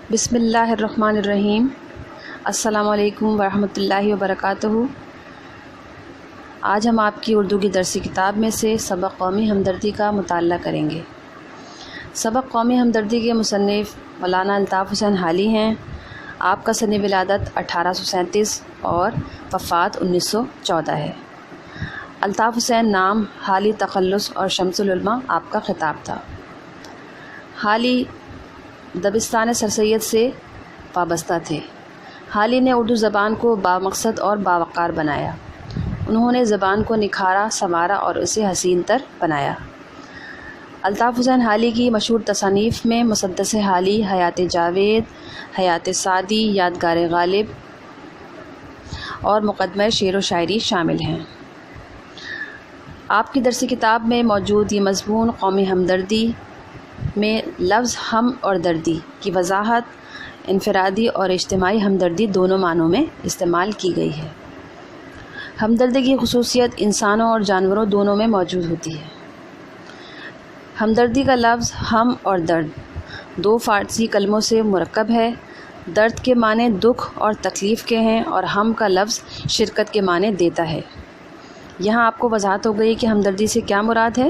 بسم اللہ الرحمن الرحیم۔ السلام علیکم ورحمۃ اللہ وبرکاتہ۔ آج ہم آپ کی اردو کی درسی کتاب میں سے سبق قومی ہمدردی کا مطالعہ کریں گے۔ سبق قومی ہمدردی کے مصنف مولانا الطاف حسین حالی ہیں۔ آپ کا سن ولادت 1837 اور وفات 1914 ہے۔ الطاف حسین نام، حالی تخلص اور شمس العلماء آپ کا خطاب تھا۔ حالی دبستان سر سید سے وابستہ تھے۔ حالی نے اردو زبان کو بامقصد اور باوقار بنایا۔ انہوں نے زبان کو نکھارا، سنوارا اور اسے حسین تر بنایا۔ الطاف حسین حالی کی مشہور تصانیف میں مسدس حالی، حیات جاوید، حیات سعدی، یادگار غالب اور مقدمہ شعر و شاعری شامل ہیں۔ آپ کی درسی کتاب میں موجود یہ مضمون قومی ہمدردی میں لفظ ہم اور دردی کی وضاحت انفرادی اور اجتماعی ہمدردی دونوں معنوں میں استعمال کی گئی ہے۔ ہمدردی کی خصوصیت انسانوں اور جانوروں دونوں میں موجود ہوتی ہے۔ ہمدردی کا لفظ ہم اور درد دو فارسی کلموں سے مرکب ہے۔ درد کے معنی دکھ اور تکلیف کے ہیں اور ہم کا لفظ شرکت کے معنی دیتا ہے۔ یہاں آپ کو وضاحت ہو گئی کہ ہمدردی سے کیا مراد ہے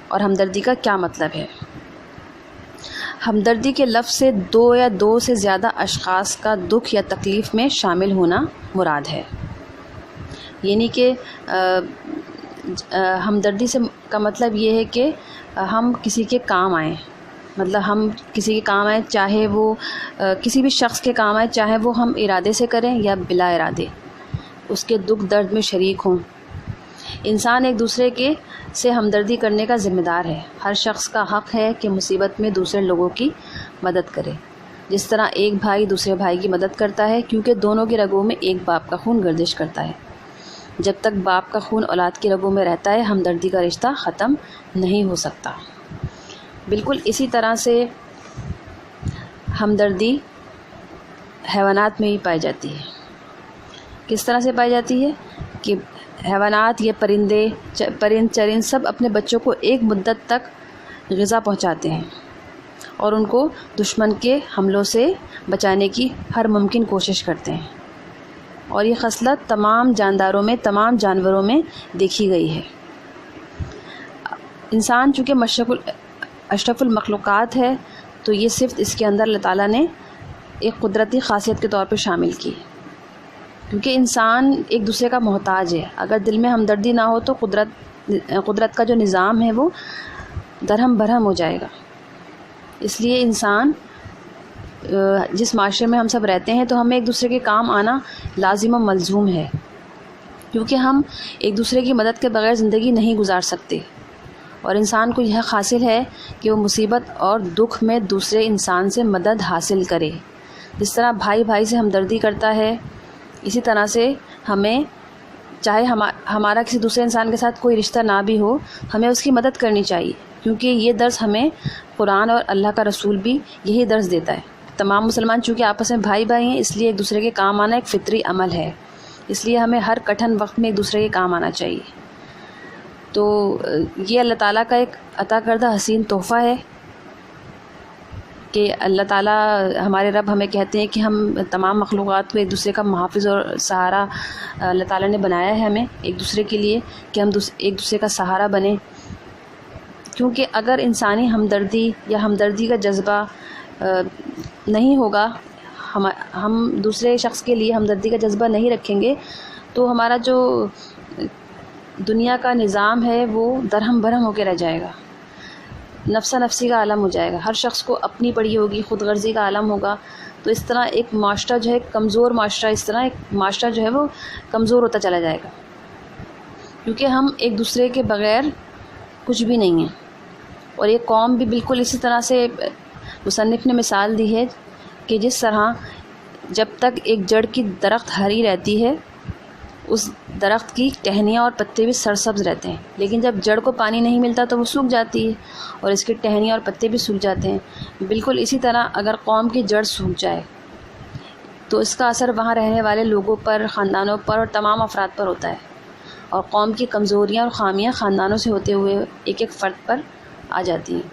اور ہمدردی کا کیا مطلب ہے۔ ہمدردی کے لفظ سے دو یا دو سے زیادہ اشخاص کا دکھ یا تکلیف میں شامل ہونا مراد ہے۔ یعنی کہ ہمدردی سے کا مطلب یہ ہے کہ ہم کسی کے کام آئیں، مطلب ہم کسی کے کام آئیں، چاہے وہ کسی بھی شخص کے کام آئیں، چاہے وہ ہم ارادے سے کریں یا بلا ارادے، اس کے دکھ درد میں شریک ہوں۔ انسان ایک دوسرے کے سے ہمدردی کرنے کا ذمہ دار ہے۔ ہر شخص کا حق ہے کہ مصیبت میں دوسرے لوگوں کی مدد کرے، جس طرح ایک بھائی دوسرے بھائی کی مدد کرتا ہے، کیونکہ دونوں کی رگوں میں ایک باپ کا خون گردش کرتا ہے۔ جب تک باپ کا خون اولاد کی رگوں میں رہتا ہے، ہمدردی کا رشتہ ختم نہیں ہو سکتا۔ بالکل اسی طرح سے ہمدردی حیوانات میں بھی پائی جاتی ہے۔ کس طرح سے پائی جاتی ہے کہ حیوانات یہ پرند چرند سب اپنے بچوں کو ایک مدت تک غذا پہنچاتے ہیں اور ان کو دشمن کے حملوں سے بچانے کی ہر ممکن کوشش کرتے ہیں، اور یہ خصلت تمام جانداروں میں، تمام جانوروں میں دیکھی گئی ہے۔ انسان چونکہ اشرف المخلوقات ہے، تو یہ صفت اس کے اندر اللہ تعالیٰ نے ایک قدرتی خاصیت کے طور پہ شامل کی، کیونکہ انسان ایک دوسرے کا محتاج ہے۔ اگر دل میں ہمدردی نہ ہو تو قدرت کا جو نظام ہے وہ درہم برہم ہو جائے گا۔ اس لیے انسان جس معاشرے میں ہم سب رہتے ہیں تو ہمیں ایک دوسرے کے کام آنا لازم و ملزوم ہے، کیونکہ ہم ایک دوسرے کی مدد کے بغیر زندگی نہیں گزار سکتے، اور انسان کو یہ حاصل ہے کہ وہ مصیبت اور دکھ میں دوسرے انسان سے مدد حاصل کرے۔ جس طرح بھائی بھائی سے ہمدردی کرتا ہے، اسی طرح سے ہمیں چاہے ہمارا کسی دوسرے انسان کے ساتھ کوئی رشتہ نہ بھی ہو، ہمیں اس کی مدد کرنی چاہیے، کیونکہ یہ درس ہمیں قرآن اور اللہ کا رسول بھی یہی درس دیتا ہے۔ تمام مسلمان چونکہ آپس میں بھائی بھائی ہیں، اس لیے ایک دوسرے کے کام آنا ایک فطری عمل ہے، اس لیے ہمیں ہر کٹھن وقت میں ایک دوسرے کے کام آنا چاہیے۔ تو یہ اللہ تعالیٰ کا ایک عطا کردہ حسین تحفہ ہے کہ اللہ تعالیٰ ہمارے رب ہمیں کہتے ہیں کہ ہم تمام مخلوقات کو ایک دوسرے کا محافظ اور سہارا اللہ تعالیٰ نے بنایا ہے ہمیں ایک دوسرے کے لیے، کہ ہم ایک دوسرے کا سہارا بنیں۔ کیونکہ اگر انسانی ہمدردی یا ہمدردی کا جذبہ نہیں ہوگا، ہم دوسرے شخص کے لیے ہمدردی کا جذبہ نہیں رکھیں گے، تو ہمارا جو دنیا کا نظام ہے وہ درہم برہم ہو کے رہ جائے گا، نفسا نفسی کا عالم ہو جائے گا، ہر شخص کو اپنی پڑی ہوگی، خود غرضی کا عالم ہوگا۔ تو اس طرح ایک معاشرہ جو ہے کمزور معاشرہ، اس طرح ایک معاشرہ جو ہے وہ کمزور ہوتا چلا جائے گا، کیونکہ ہم ایک دوسرے کے بغیر کچھ بھی نہیں ہیں۔ اور یہ قوم بھی بالکل اسی طرح سے مصنف نے مثال دی ہے کہ جس طرح جب تک ایک جڑ کی درخت ہری رہتی ہے، اس درخت کی ٹہنیاں اور پتے بھی سرسبز رہتے ہیں، لیکن جب جڑ کو پانی نہیں ملتا تو وہ سوکھ جاتی ہے اور اس کی ٹہنیاں اور پتے بھی سوکھ جاتے ہیں۔ بالکل اسی طرح اگر قوم کی جڑ سوکھ جائے تو اس کا اثر وہاں رہنے والے لوگوں پر، خاندانوں پر اور تمام افراد پر ہوتا ہے، اور قوم کی کمزوریاں اور خامیاں خاندانوں سے ہوتے ہوئے ایک ایک فرد پر آ جاتی ہیں۔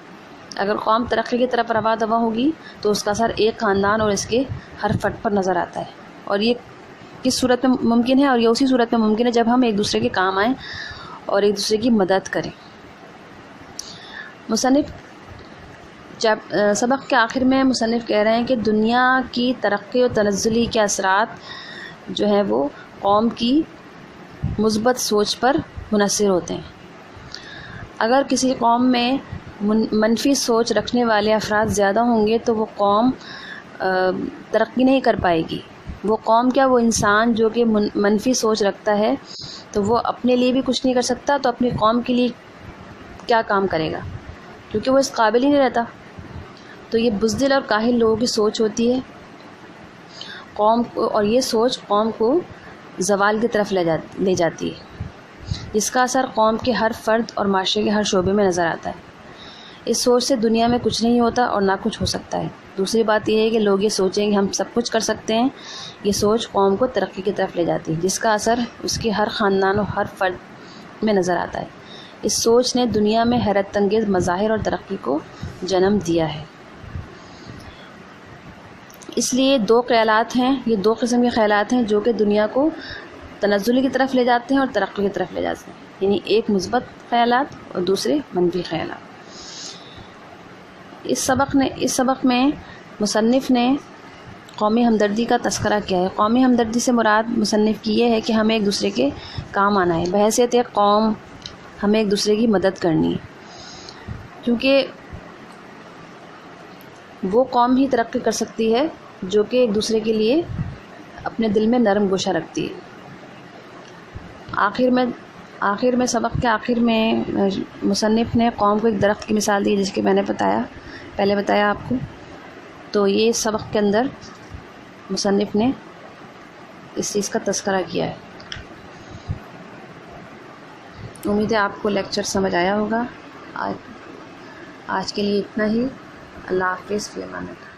اگر قوم ترقی کی طرف رواں دواں ہوگی تو اس کا اثر ایک خاندان اور اس کے ہر فرد پر نظر آتا ہے. اور یہ کس صورت میں ممکن ہے؟ اور یہ اسی صورت میں ممکن ہے جب ہم ایک دوسرے کے کام آئیں اور ایک دوسرے کی مدد کریں. سبق کے آخر میں مصنف کہہ رہے ہیں کہ دنیا کی ترقی اور تنزلی کے اثرات جو ہیں وہ قوم کی مثبت سوچ پر منحصر ہوتے ہیں. اگر کسی قوم میں منفی سوچ رکھنے والے افراد زیادہ ہوں گے تو وہ قوم ترقی نہیں کر پائے گی. وہ قوم کیا، وہ انسان جو کہ منفی سوچ رکھتا ہے تو وہ اپنے لیے بھی کچھ نہیں کر سکتا، تو اپنی قوم کے لیے کیا کام کرے گا، کیونکہ وہ اس قابل ہی نہیں رہتا. تو یہ بزدل اور کاہل لوگوں کی سوچ ہوتی ہے قوم کو، اور یہ سوچ قوم کو زوال کی طرف لے جاتی ہے، جس کا اثر قوم کے ہر فرد اور معاشرے کے ہر شعبے میں نظر آتا ہے. اس سوچ سے دنیا میں کچھ نہیں ہوتا اور نہ کچھ ہو سکتا ہے. دوسری بات یہ ہے کہ لوگ یہ سوچیں کہ ہم سب کچھ کر سکتے ہیں. یہ سوچ قوم کو ترقی کی طرف لے جاتی ہے، جس کا اثر اس کے ہر خاندان اور ہر فرد میں نظر آتا ہے. اس سوچ نے دنیا میں حیرت انگیز مظاہر اور ترقی کو جنم دیا ہے. اس لیے دو خیالات ہیں، یہ دو قسم کے خیالات ہیں جو کہ دنیا کو تنزلی کی طرف لے جاتے ہیں اور ترقی کی طرف لے جاتے ہیں. یعنی ایک مثبت خیالات اور دوسرے منفی خیالات. اس سبق میں مصنف نے قومی ہمدردی کا تذکرہ کیا ہے. قومی ہمدردی سے مراد مصنف کی یہ ہے کہ ہمیں ایک دوسرے کے کام آنا ہے. بحیثیت ایک قوم ہمیں ایک دوسرے کی مدد کرنی ہے، کیونکہ وہ قوم ہی ترقی کر سکتی ہے جو کہ ایک دوسرے کے لیے اپنے دل میں نرم گوشہ رکھتی ہے. آخر میں سبق کے آخر میں مصنف نے قوم کو ایک درخت کی مثال دی، جس کہ میں نے پہلے بتایا آپ کو. تو یہ سبق کے اندر مصنف نے اس چیز کا تذکرہ کیا ہے. امید ہے آپ کو لیکچر سمجھ آیا ہوگا. آج کے لیے اتنا ہی. اللہ حافظ. فی امان اللہ.